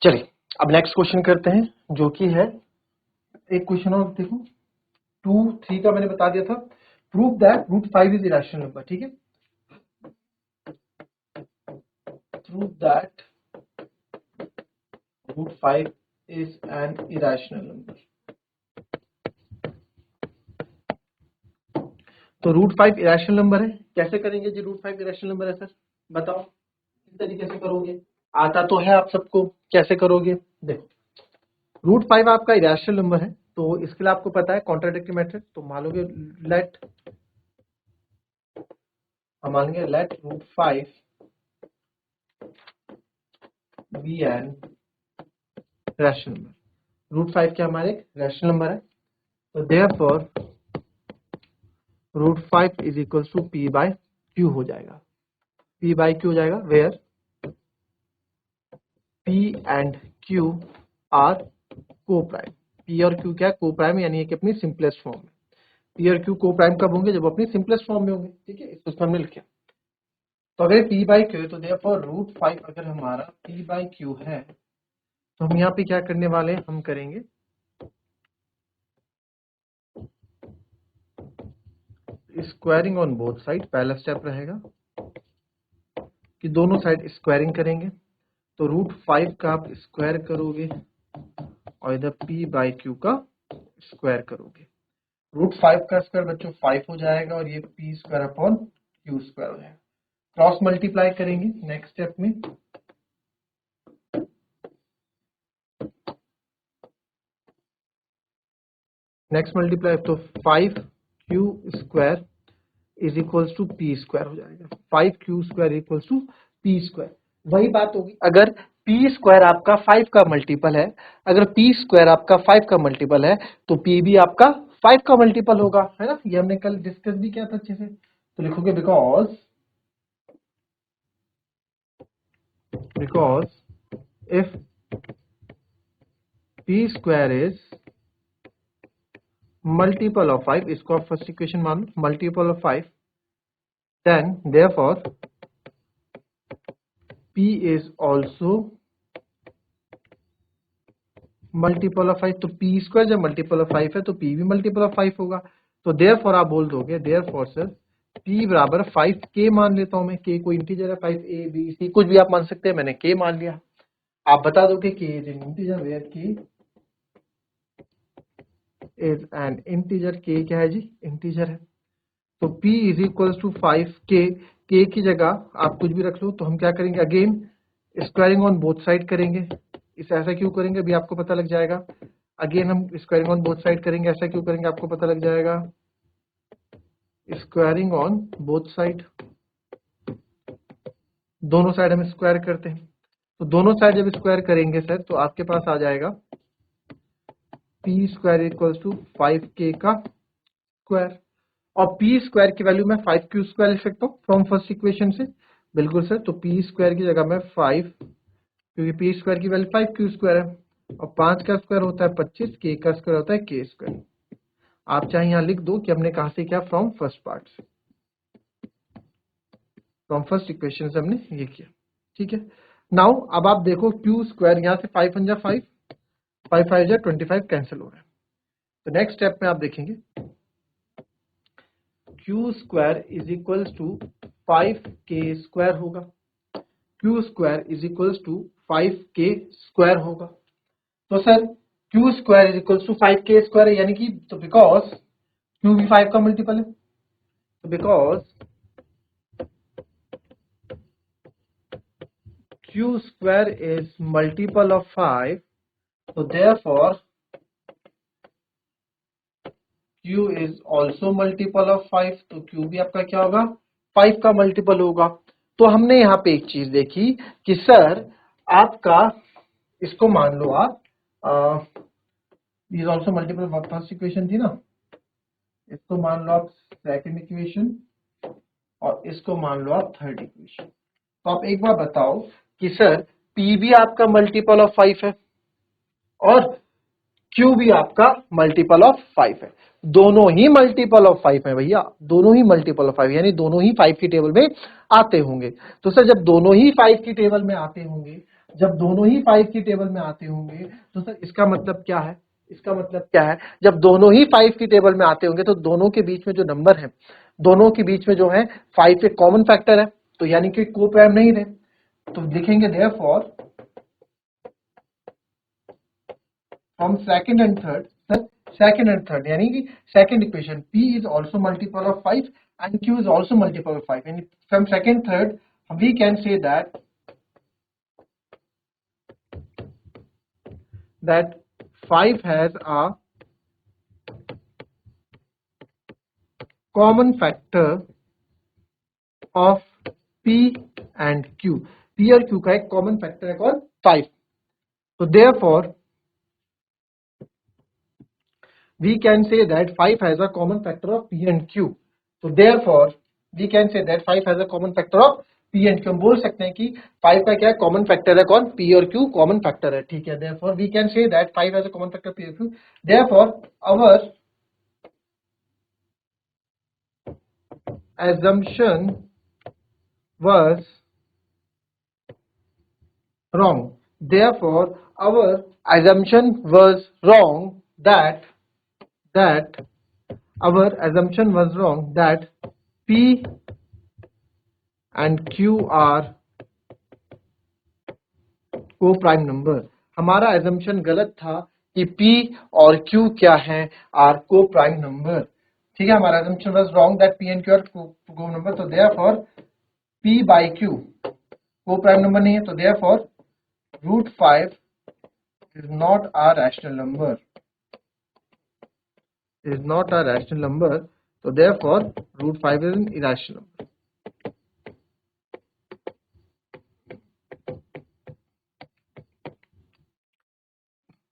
चलिए अब next question करते हैं जो कि है एक क्वेश्चन और देखो 2, 3 का मैंने बता दिया था। Prove that root 5 is irrational number. ठीक है, prove that root 5 is an irrational number. तो रूट 5 इरेशनल नंबर है, कैसे करेंगे जी? रूट 5 इरेशनल नंबर है सर, बताओ किस तरीके से करोगे? आता तो है आप सबको, कैसे करोगे? देखो रूट 5 आपका इरेशनल नंबर है तो इसके लिए आपको पता है कॉन्ट्राडिक्टरी मेथड। तो मान लोगे let root 5 be an rational number. Root 5 क्या हमारे एक रैशनल नंबर है, तो therefore root 5 is equal to p by q हो जाएगा। पी बाय क्यू हो जाएगा where p and q are coprime. P और क्यू क्या है? को प्राइम, यानी कि अपनी सिंपलेस्ट फॉर्म में। पी और क्यू को प्राइम कब होंगे? जब अपनी सिंपलेस्ट फॉर्म में होंगे। ठीक है, इसको हमने लिखा। तो अगर पी बाई क्यू है तो देयरफॉर रूट 5 अगर हमारा पी बाई क्यू है तो हम यहाँ पे क्या करने वाले हैं? हम करेंगे स्क्वायरिंग ऑन बोथ साइड। पहला स्टेप रहेगा कि दोनों साइड स्क्वायरिंग करेंगे। तो रूट 5 का आप स्क्वायर करोगे और इधर पी बाई क्यू का स्क्वायर करोगे। रूट 5 का स्क्वायर बच्चों 5 हो जाएगा और ये p square upon q square हो जाएगा। क्रॉस मल्टीप्लाई करेंगे नेक्स्ट स्टेप में। नेक्स्ट मल्टीप्लाई तो 5 q square is equals to p square हो जाएगा। 5 q square equals to p square. वही बात होगी, अगर पी स्क्वायर आपका 5 का मल्टीपल है, अगर पी स्क्वायर आपका 5 का मल्टीपल है तो पी भी आपका 5 का मल्टीपल होगा, है ना? ये हमने कल डिस्कस भी किया था अच्छे से। तो लिखोगे because if P square is multiple of 5, इसको आप फर्स्ट इक्वेशन मान लो, multiple of 5, then therefore p is also multiple of 5। तो p स्क्वायर जब मल्टीपल ऑफ 5 है तो p भी मल्टीपल ऑफ 5 होगा। तो देयरफॉर आप बोल दोगे देयरफॉर सर p बराबर 5k मान लेता हूं मैं। k कोई इंटीजर है, 5a b c कुछ भी आप मान सकते हैं, मैंने k मान लिया। आप बता दोगे k is an integer where k is an integer. k क्या है जी? इंटीजर है। तो p is equals to 5k। k की जगह आप कुछ भी रख लो। तो हम क्या करेंगे? Again squaring on both side करेंगे। इस ऐसा क्यों करेंगे अभी आपको पता लग जाएगा। अगेन हम स्क्वायरिंग ऑन बोथ साइड करेंगे। ऐसा क्यों करेंगे आपको पता लग जाएगा। स्क्वायरिंग ऑन बोथ साइड, दोनों साइड हम स्क्वायर करते हैं। तो दोनों साइड जब स्क्वायर करेंगे सर तो आपके पास आ जाएगा P square equals to 5k का स्क्वायर। और पी स्क्वायर की वैल्यू मैं 5q स्क्वायर लिख सकता हूँ फ्रॉम फर्स्ट इक्वेशन से। बिल्कुल सर, तो पी स्क्वायर की जगह मैं 5, क्योंकि पी स्क्वायर की वैल्यू 5q स्क्वायर है और 5 का स्क्वायर होता है 25, k का स्क्वायर होता है k स्क्वायर। आप चाहे यहां लिख दो कि हमने कहा से क्या, फ्रॉम फर्स्ट पार्ट से, फ्रॉम फर्स्ट इक्वेशन से हमने ये किया। ठीक है, नाउ अब आप देखो q स्क्वायर, यहां से 5 1 जा 5, 5 5 जा 25 कैंसिल हो रहा है। तो नेक्स्ट स्टेप में आप देखेंगे q square is equals to 5k square होगा। q square is equals to 5k square होगा। तो sir q square is equals to 5k square है, यानी कि तो बिकॉज q भी 5 का मल्टीपल है, तो because q square is multiple of 5, तो therefore q is also multiple of 5। तो q भी आपका क्या होगा? 5 का मल्टीपल होगा। तो हमने यहाँ पे एक चीज देखी कि सर आपका इसको मान लो आप is also multiple of first equation थी ना, इसको मान लो आप सेकंड इक्वेशन और इसको मान लो आप थर्ड इक्वेशन। तो आप एक बार बताओ कि सर p भी आपका मल्टीपल ऑफ 5 है और q भी आपका मल्टीपल ऑफ 5 है। दोनों ही मल्टीपल ऑफ 5 है भैया, दोनों ही मल्टीपल ऑफ 5, यानी दोनों ही 5 की टेबल में आते होंगे। तो सर जब दोनों ही 5 की टेबल में आते होंगे जब दोनों ही 5 की टेबल में आते होंगे तो सर इसका मतलब क्या है, इसका मतलब क्या है, जब दोनों ही 5 की टेबल में आते होंगे तो दोनों के बीच में जो नंबर है, दोनों के बीच में जो है 5 एक कॉमन फैक्टर है, तो यानी कि को प्राइम नहीं रहे, तो लिखेंगे therefore from second and third, sir second and third यानी कि second equation p is also multiple of 5 and q is also multiple of 5, and from second third we can say that 5 has a common factor of p and q, p और q का एक common factor है कौन, 5, so therefore we can say that 5 has a common factor of p and q, so therefore we can say that 5 has a common factor of p and q, हम बोल सकते हैं कि 5 का क्या कॉमन फैक्टर है कौन, p और q कॉमन फैक्टर है, ठीक है, therefore we can say that 5 has a common factor p and q, therefore our assumption was wrong, therefore our assumption was wrong that our assumption was wrong that p and q are को prime number, हमारा assumption गलत था कि p और q क्या है, are को prime number, ठीक है, हमारा assumption was wrong that p and q are को नंबर, तो therefore p by q को प्राइम नंबर नहीं है, तो therefore root 5 is not a rational number, is not a rational number, so therefore root 5 is an irrational number.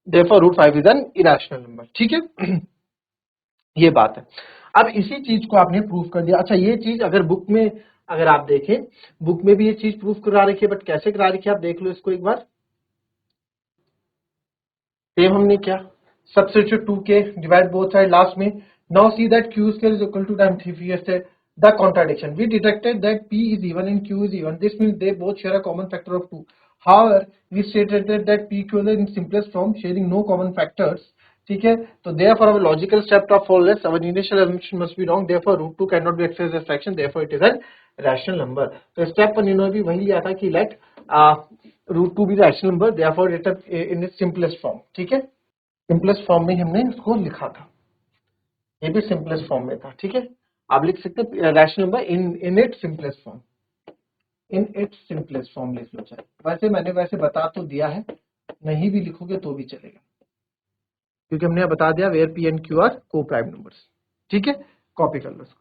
Therefore root 5 is an irrational number, ठीक है, ये बात है। अब इसी चीज को आपने प्रूव कर दिया। अच्छा ये चीज अगर बुक में अगर आप देखें, बुक में भी ये चीज प्रूव करा रखी है, बट कैसे करा रखी है आप देख लो इसको एक बार। सेम हमने क्या substitute 2k divide both side last में, now see that q square is equal to time 3 है the contradiction, we detected that p is even and q is even, this means they both share a common factor of 2, however we stated that p q is in simplest form sharing no common factors, ठीक है, तो therefore our logical step of flawless, our initial assumption must be wrong, therefore root 2 cannot be expressed as fraction, therefore it is a rational number, तो step पर इन्होंने भी वही लिया था कि let root 2 be the rational number, therefore it is in its simplest form, ठीक है, सिंपलेस्ट फॉर्म में हमने इसको लिखा था, ये भी सिंपलेस्ट फॉर्म में था, ठीक है, आप लिख सकते हैं rational number in its simplest form, in its simplest form लिख लो चाहे, वैसे मैंने वैसे बता तो दिया है, नहीं भी लिखोगे तो भी चलेगा, क्योंकि हमने बता दिया where p and q are coprime numbers, ठीक है, कॉपी कर लो इसको।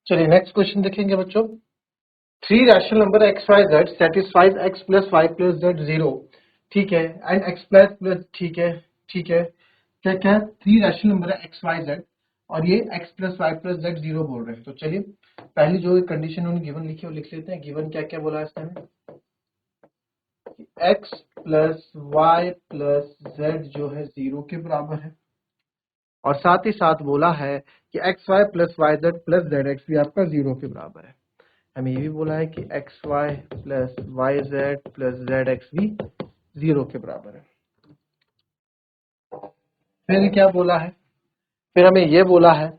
चलिए नेक्स्ट क्वेश्चन देखेंगे बच्चों, 3 rational number x y z satisfies x plus Y plus z 0, ठीक है, एंड एक्स प्लस, ठीक है, ठीक है, क्या क्या 3 रैशनल नंबर है एक्स वाई जेड और ये x plus Y plus z 0 बोल रहे हैं, तो चलिए पहली जो कंडीशन उन्होंने गिवन लिखी है वो लिख लेते हैं। गिवन क्या क्या बोला है इसमें, x plus Y plus z जो है 0 के बराबर है, और साथ ही साथ बोला है कि x y plus y z plus z x भी आपका 0 के बराबर है। हमें ये भी बोला है कि x y plus y z plus z x भी 0 के बराबर है। फिर क्या बोला है, फिर हमें ये बोला है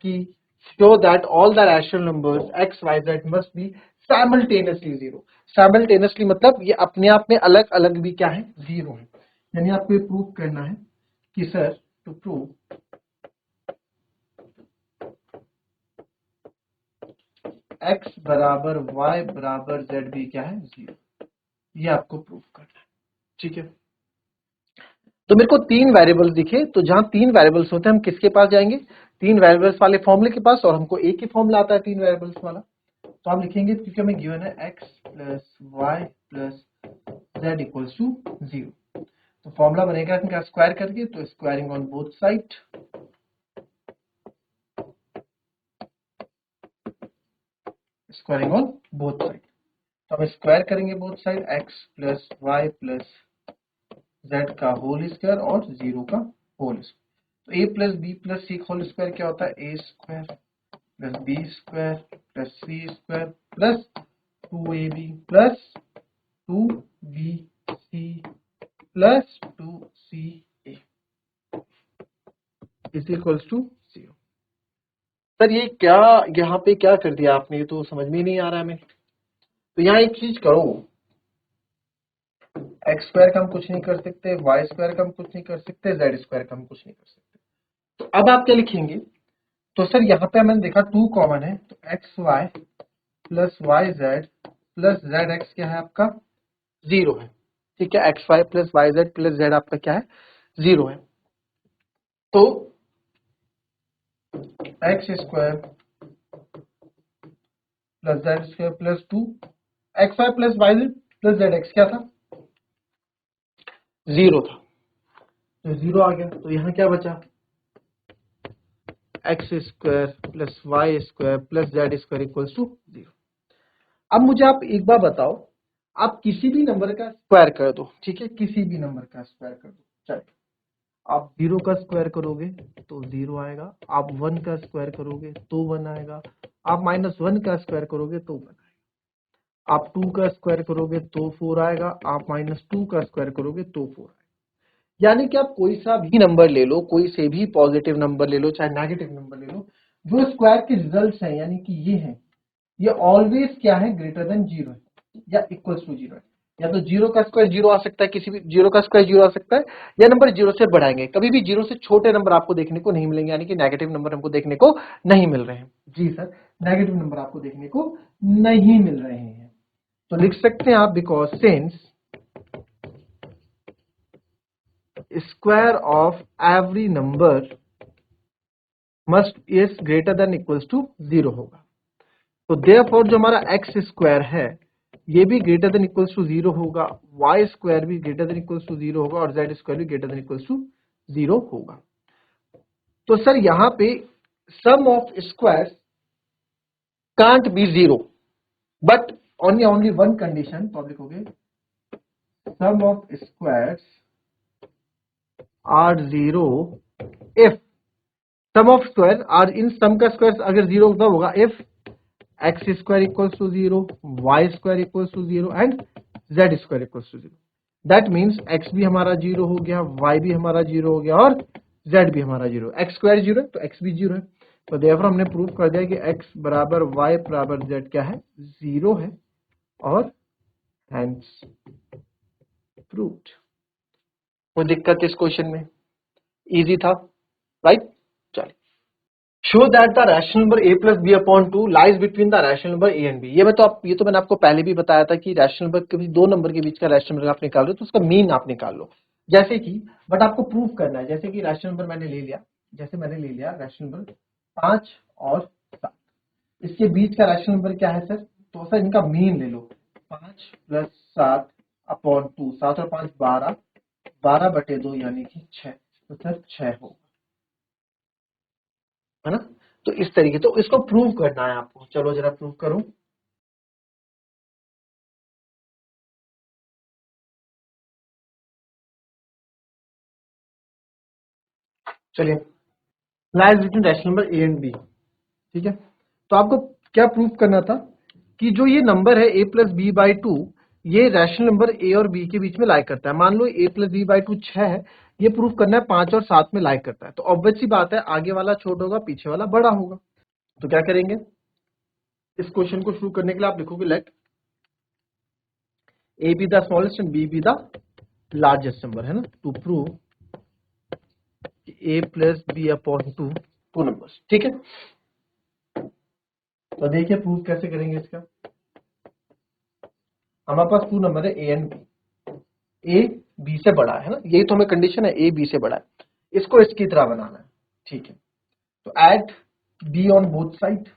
कि show that all the rational numbers x y z must be simultaneously 0, simultaneously मतलब ये अपने आप में अलग अलग भी क्या है 0 है, यानी आपको ये प्रूव करना है कि सर टू प्रूव x बराबर y बराबर z भी क्या है 0, ये आपको प्रूव करना है, ठीक है। तो मेरे को 3 वेरिएबल्स दिखे, तो जहां 3 वेरिएबल्स होते हैं हम किसके पास जाएंगे, 3 वेरिएबल्स वाले फॉर्मूले के पास, और हमको एक ही फॉर्मूला आता है 3 वेरिएबल्स वाला, तो आप लिखेंगे क्योंकि हमें गिवन है x plus Y plus Z equals to 0, तो फॉर्मूला बनेगा इनका स्क्वायर करके, तो squaring on both side, squaring on both side, तो हम स्क्वायर करेंगे both side, x plus Y plus Z का होल स्क्वायर और 0 का होल स्क्वायर। तो A plus B plus C whole square क्या होता है, A square plus B square plus C square plus 2ab plus 2bc plus 2ca is equals to 0। Sir ये क्या, यहाँ पे क्या कर दिया आपने, ये तो समझ में ही नहीं आ रहा है हमें। तो यहाँ एक चीज करो, एक्स स्क्वायर का हम कुछ नहीं कर सकते, वाई स्क्वायर का हम कुछ नहीं कर सकते, जेड स्क्वायर का हम कुछ नहीं कर सकते। तो अब आप क्या लिखेंगे, तो सर यहाँ पे मैंने देखा 2 कॉमन है, तो x y plus y z plus z x क्या है आपका 0 है। ठीक है, x y plus y z plus z आपका क्या है 0 है। तो x square plus z square plus 2 x y plus y z plus z x क्या था 0 था, तो 0 आ गया। तो यहाँ क्या बचा, x square plus y square plus z square equals to 0। अब मुझे आप एक बार बताओ, आप किसी भी नंबर का स्क्वायर कर दो, ठीक है, किसी भी नंबर का स्क्वायर कर दो, चलिए आप 0 का स्क्वायर करोगे तो 0 आएगा, आप 1 का स्क्वायर करोगे तो 1 आएगा, आप -1 का स्क्वायर करोगे तो 1 आएगा, आप 2 का स्क्वायर करोगे तो 4 आएगा, आप -2 का स्क्वायर करोगे तो 4 आएगा। यानी कि आप कोई सा भी नंबर ले लो, कोई से भी पॉजिटिव नंबर ले लो चाहे नेगेटिव नंबर ले लो, जो स्क्वायर के रिजल्ट हैं यानी कि ये हैं, ये ऑलवेज क्या है ग्रेटर देन 0 है या इक्वल्स टू 0 है। या तो 0 का स्क्वायर 0 आ सकता है, किसी भी 0 का स्क्वायर 0 आ सकता है, या नंबर 0 से बढ़ाएंगे, कभी भी 0 से छोटे नंबर आपको देखने को नहीं मिलेंगे, यानी कि नेगेटिव नंबर हमको देखने को नहीं मिल रहे हैं। जी सर, नेगेटिव नंबर आपको देखने को नहीं मिल रहे हैं। तो लिख सकते हैं आप, because since square of every number must is greater than equals to 0 होगा। तो देयरफॉर जो हमारा एक्स स्क्वायर है ये भी ग्रेटर देन इक्वल्स टू 0 होगा, वाई स्क्वायर भी ग्रेटर देन इक्वल्स टू 0 होगा और जेड स्क्वायर भी ग्रेटर देन इक्वल्स टू 0 होगा। तो सर यहाँ पे sum of squares can't be 0 but only one condition. तो आप लिखोगे sum of squares are 0 if sum of square are इन सम का स्क्वायर अगर 0 होगा if X square equals to 0, Y square equals to 0 and Z square equals to 0। That means x भी हमारा 0 हो गया, वाई भी हमारा 0 हो गया और जेड भी हमारा 0। एक्स स्क्वायर 0 है तो एक्स भी 0 है, तो देयरफॉर हमने प्रूव कर दिया कि एक्स बराबर वाई बराबर जेड क्या है 0 है और हेंस प्रूव्ड। कोई दिक्कत इस क्वेश्चन में, इजी था राइट। चलिए, show that the rational number a plus b upon 2 lies between the rational number a and b। ये तो मैंने आपको पहले भी बताया था कि रैशनल नंबर के दो नंबर के बीच का रैशनल नंबर आप निकाल रहे हो तो उसका मीन आप निकाल लो, जैसे कि बट आपको प्रूव करना है। जैसे कि रैशनल नंबर मैंने ले लिया, जैसे मैंने ले लिया रैशनल नंबर 5 और 7, इसके बीच का रैशनल नंबर क्या है सर, तो सर इनका मीन ले लो, 5 प्लस 7 अपॉन 2, 7 और 5 12, 12/2 यानी कि 6, तो सर 6 होगा, है ना। तो इस तरीके, तो इसको प्रूव करना है आपको, चलो जरा प्रूव करो। चलिए, lies between rational number a and b, ठीक है। तो आपको क्या प्रूव करना था कि जो ये नंबर है a प्लस बी बाई 2 ये रैशनल नंबर a और b के बीच में लाई करता है। मान लो a प्लस बी बाई 2 6 है, ये प्रूव करना है 5 और 7 में लाई करता है, तो ऑब्वियस सी बात है आगे वाला छोटा होगा पीछे वाला बड़ा होगा। तो क्या करेंगे, इस क्वेश्चन को शुरू करने के लिए आप लिखोगे let a be the smallest and b be the largest number, है ना, to prove a plus b upon 2 two numbers, ठीक है। तो देखिए प्रूव कैसे करेंगे इसका। हमारे पास 2 नंबर है a and b, a b से बड़ा है ना, यही तो हमें कंडीशन है, ए बी से बड़ा है, इसको इसकी तरह बनाना है, ठीक है। तो add b on both side,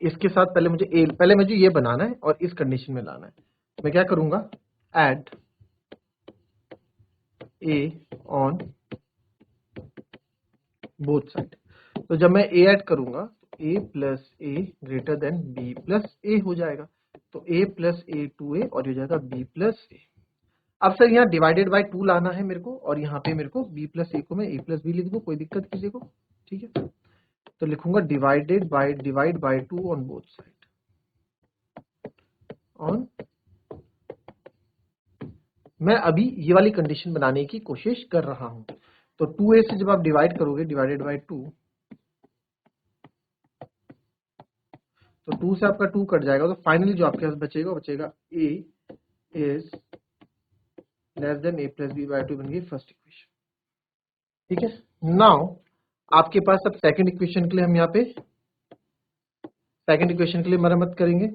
इसके साथ पहले मुझे ये बनाना है और इस कंडीशन में लाना है। मैं क्या करूंगा, add a on both side. तो जब मैं ए ऐड करूंगा तो A plus A greater than B plus ए हो जाएगा, तो ए प्लस ए 2a और ये हो जाएगा बी प्लस ए। अब सर यहाँ डिवाइडेड बाय 2 लाना है मेरे को, और यहाँ पे मेरे को b प्लस ए को मैं a प्लस बी लिख दूँ, कोई दिक्कत किसी को? ठीक है, तो लिखूंगा divide by 2 on both side, on. मैं अभी ये वाली कंडीशन बनाने की कोशिश कर रहा हूं। तो 2a से जब आप डिवाइड करोगे, डिवाइडेड बाय 2, तो 2 से आपका 2 कट जाएगा, तो फाइनली जो आपके पास बचेगा वो बचेगा a is less than a plus b by 2 बन गई फर्स्ट इक्वेशन। ठीक है, नाउ आपके पास अब सेकंड इक्वेशन के लिए हम यहाँ पे सेकंड इक्वेशन के लिए मरम्मत करेंगे।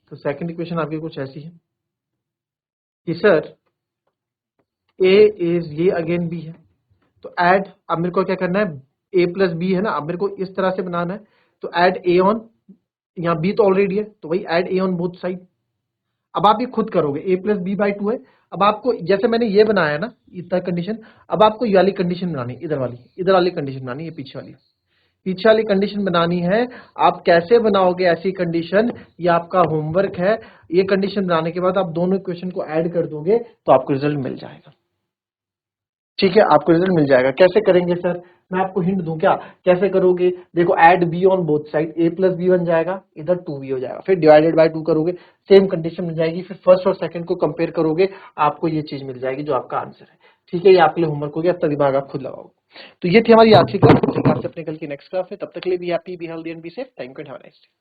तो सेकंड इक्वेशन आपकी कुछ ऐसी है कि सर a इज ये अगेन b है, तो ऐड, अब मेरे को क्या करना है, a प्लस बी है ना, अब मेरे को इस तरह से बनाना है, तो ऐड a ऑन, यहाँ b तो ऑलरेडी है, तो वही add a on both side. अब आप ये खुद करोगे, a प्लस बी बाई 2 है। अब आपको जैसे मैंने ये बनाया ना इतना कंडीशन, अब आपको ये वाली कंडीशन बनानी है, इधर वाली कंडीशन बनानी है, पीछे वाली कंडीशन बनानी है। आप कैसे बनाओगे ऐसी कंडीशन, ये आपका होमवर्क है। ये कंडीशन बनाने के बाद आप दोनों इक्वेशन को ऐड कर दोगे तो आपको रिजल्ट मिल जाएगा। ठीक है, आपको रिजल्ट मिल जाएगा। कैसे करेंगे सर, मैं आपको हिंट दूं क्या, कैसे करोगे? देखो, add b on both side, a plus b बन जाएगा, इधर 2b हो जाएगा, फिर डिवाइडेड बाय 2 करोगे, सेम कंडीशन मिल जाएगी, फिर फर्स्ट और सेकंड को कंपेयर करोगे, आपको ये चीज मिल जाएगी जो आपका आंसर है। ठीक है, ये आपके लिए होमवर्क हो गया, अपना दिमाग आप खुद लगाओगे। तो ये थी हमारी आज की क्लास। आपसे अपने कल की नेक्स्ट क्लास में, तब तक के लिए be happy, be healthy and be safe. Thank you and have a nice day.